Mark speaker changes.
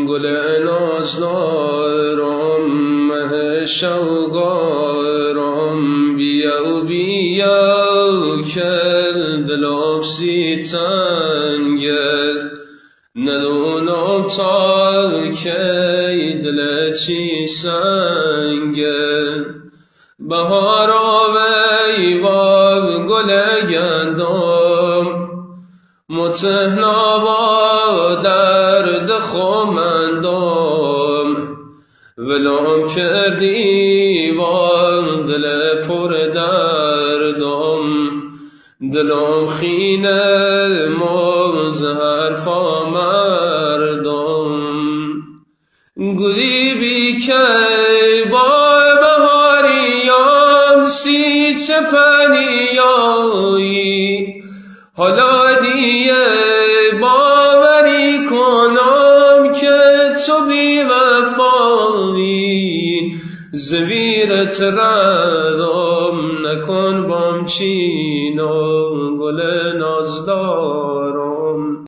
Speaker 1: گل نازدارم مه شوقارم بیا بیا که دلم سی تنگه ندونم تا کی دل چی سنگه بهار آوی و گل گندم متهنا با درد خمندم ولام کردی با دل پر دردم دلم خینه مزهر فا مردم گلی بی که با بهاریام سی چپنیایی حالا دیگه باوری کنم که تو بی وفایی زویرت ردم نکن بام چین و گل نازدار